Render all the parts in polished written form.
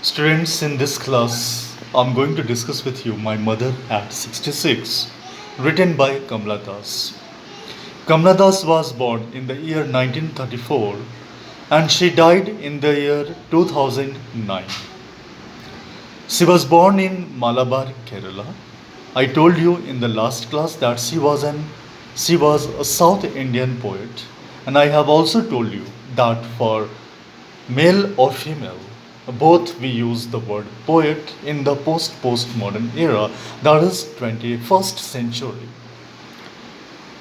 Students, in this class, I'm going to discuss with you My Mother at 66, written by Kamla Das. Kamla Das was born in the year 1934 and she died in the year 2009. She was born in Malabar, Kerala. I told you in the last class that she was a South Indian poet, and I have also told you that for male or female, both we use the word poet in the postmodern era, that is 21st century.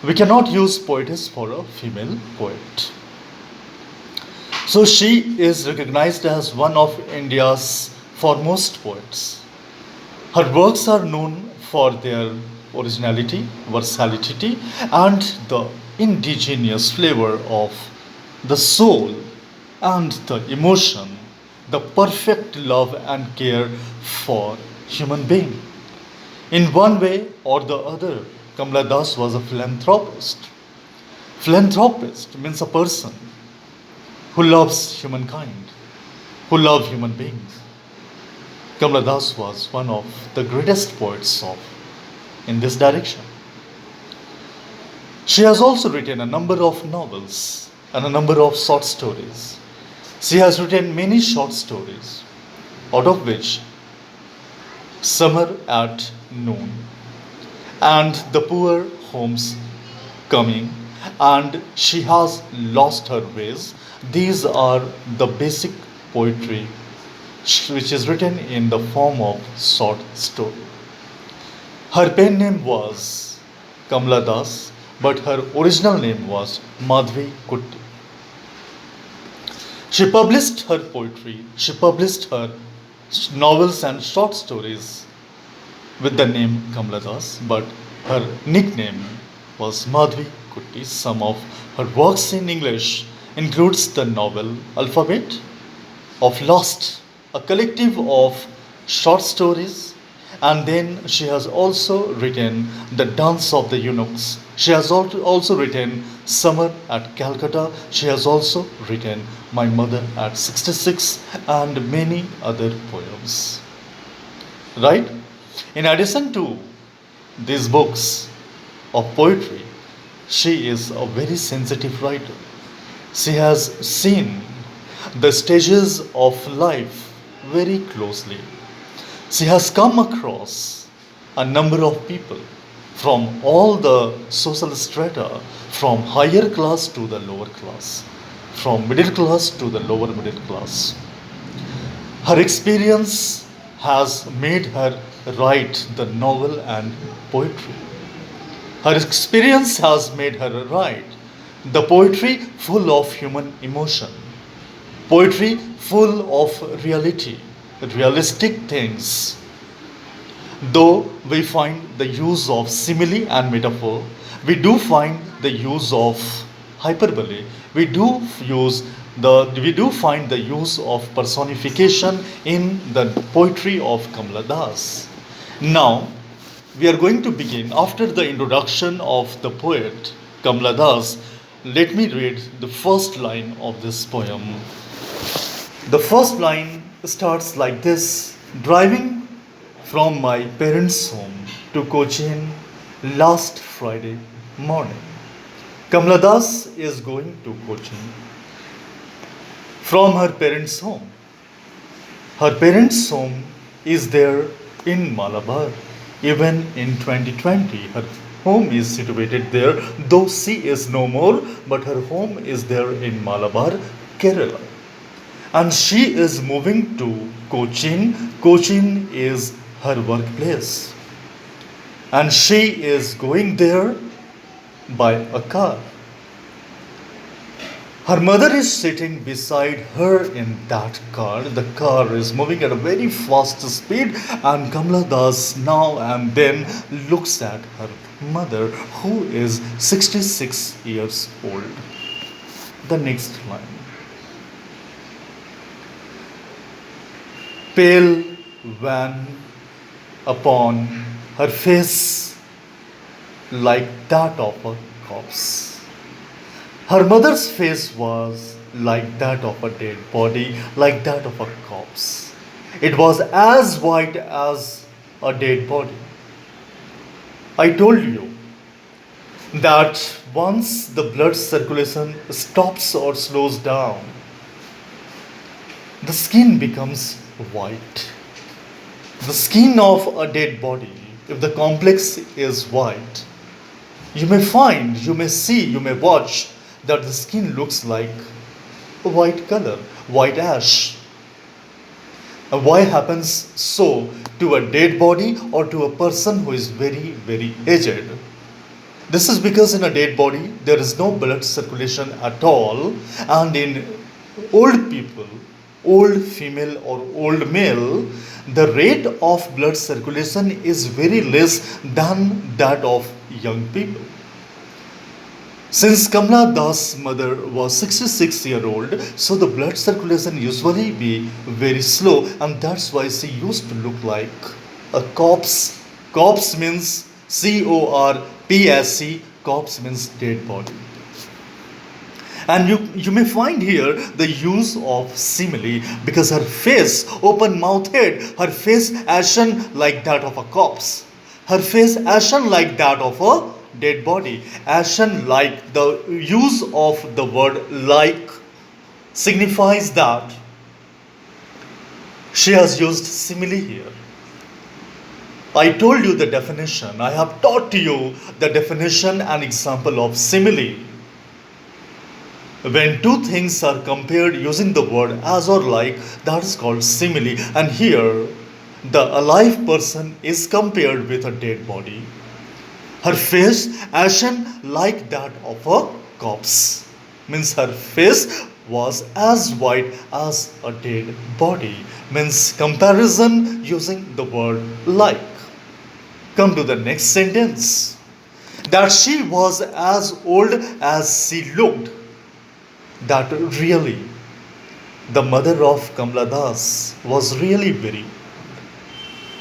We cannot use poetess for a female poet. So she is recognized as one of India's foremost poets. Her works are known for their originality, versatility, and the indigenous flavor of the soul and the emotion, the perfect love and care for human being. In one way or the other, Kamala Das was a philanthropist. Philanthropist means a person who loves humankind, who loves human beings. Kamala Das was one of the greatest poets of in this direction. She has also written a number of novels and a number of short stories. She has written many short stories, out of which Summer at Noon and The Poor Homes Coming and She Has Lost Her Ways. These are the basic poetry which is written in the form of short story. Her pen name was Kamala Das, but her original name was Madhvi Kutti. She published her poetry, she published her novels and short stories with the name Kamala Das, but her nickname was Madhvi Kutti. Some of her works in English includes the novel Alphabet of Lost, a collective of short stories, and then she has also written The Dance of the Eunuchs. She has also written Summer at Calcutta. She has also written My Mother at 66 and many other poems. Right? In addition to these books of poetry, she is a very sensitive writer. She has seen the stages of life very closely. She has come across a number of people from all the social strata, from higher class to the lower class, from middle class to the lower middle class. Her experience has made her write the novel and poetry. Her experience has made her write the poetry full of human emotion, poetry full of reality, realistic things. Though we find the use of simile and metaphor, we do find the use of hyperbole, we do find the use of personification in the poetry of Kamala Das. Now, we are going to begin after the introduction of the poet Kamala Das. Let me read the first line of this poem. The first line starts like this: driving from my parents' home to Cochin last Friday morning. Kamala Das is going to Cochin from her parents' home. Her parents' home is there in Malabar. Even in 2020, her home is situated there, though she is no more, but her home is there in Malabar, Kerala. And she is moving to Cochin. Cochin is her workplace. And she is going there by a car. Her mother is sitting beside her in that car. The car is moving at a very fast speed, and Kamala Das now and then looks at her mother, who is 66 years old. The next line. Pale wan upon her face like that of a corpse. Her mother's face was like that of a dead body, like that of a corpse. It was as white as a dead body. I told you that once the blood circulation stops or slows down, the skin becomes white. The skin of a dead body, if the complex is white, you may find, you may see, you may watch that the skin looks like a white color, white ash. And why happens so to a dead body or to a person who is very, very aged? This is because in a dead body there is no blood circulation at all, and in old people, old female or old male, the rate of blood circulation is very less than that of young people. Since Kamla Das' mother was 66-year-old, so the blood circulation usually be very slow, and that's why she used to look like a corpse. Corpse means CORPSE, corpse means dead body. And you may find here the use of simile because her face, open mouthed, her face ashen like that of a corpse, her face ashen like that of a dead body. Ashen like, the use of the word like signifies that she has used simile here. I told you the definition, I have taught you the definition and example of simile. When two things are compared using the word as or like, that is called simile. And here, the alive person is compared with a dead body. Her face ashen like that of a corpse. Means her face was as white as a dead body. Means comparison using the word like. Come to the next sentence. That she was as old as she looked. That really, the mother of Kamla Das was really very old.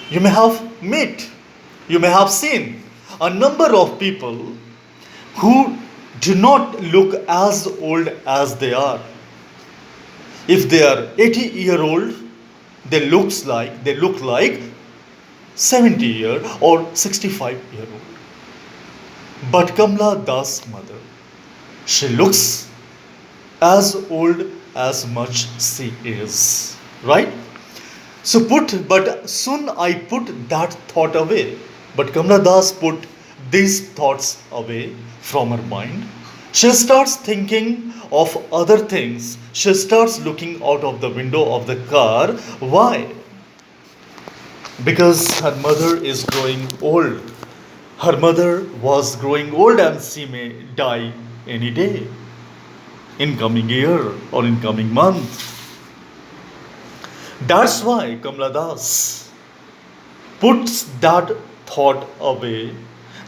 You may have met, you may have seen a number of people who do not look as old as they are. If they are 80-year-old, they look like 70-year or 65-year-old. But Kamla Das' mother, she looks as old as much she is, right? But soon I put that thought away. But Kamla Das put these thoughts away from her mind. She starts thinking of other things. She starts looking out of the window of the car. Why? Because her mother is growing old. Her mother was growing old and she may die any day, in coming year or in coming month. That's why Kamla Das puts that thought away,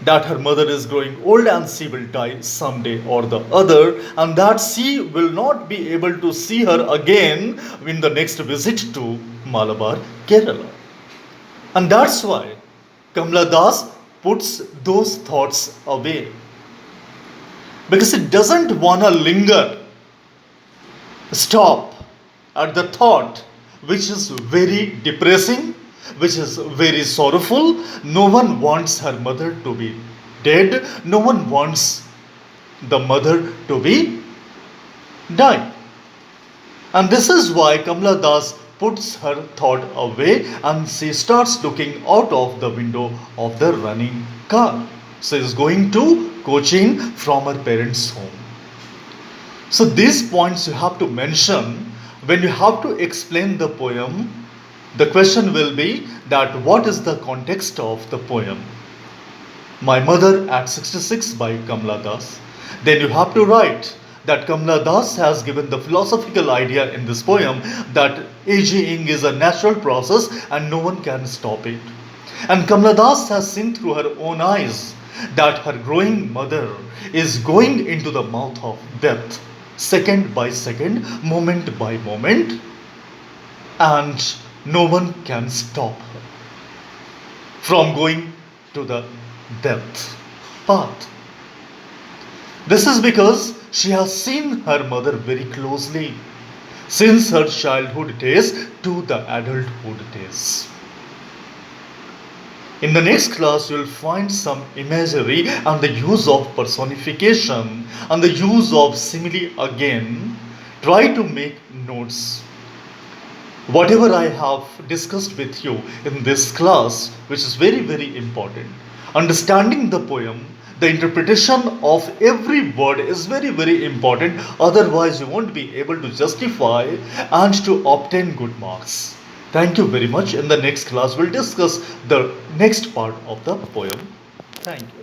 that her mother is growing old and she will die someday or the other, and that she will not be able to see her again in the next visit to Malabar, Kerala. And that's why Kamla Das puts those thoughts away. Because it doesn't want to linger, stop at the thought which is very depressing, which is very sorrowful. No one wants her mother to be dead. No one wants the mother to be die. And this is why Kamla Das puts her thought away and she starts looking out of the window of the running car. She is going to Cochin from her parents' home. So these points you have to mention when you have to explain the poem. The question will be that what is the context of the poem? My Mother at 66 by Kamla Das. Then you have to write that Kamla Das has given the philosophical idea in this poem that aging is a natural process and no one can stop it. And Kamla Das has seen through her own eyes that her growing mother is going into the mouth of death, second by second, moment by moment, and no one can stop her from going to the death path. This is because she has seen her mother very closely. since her childhood days to the adulthood days. In the next class, you will find some imagery and the use of personification and the use of simile again. Try to make notes. Whatever I have discussed with you in this class, which is very, very important, understanding the poem, the interpretation of every word is very, very important. Otherwise, you won't be able to justify and to obtain good marks. Thank you very much. In the next class, we'll discuss the next part of the poem. Thank you.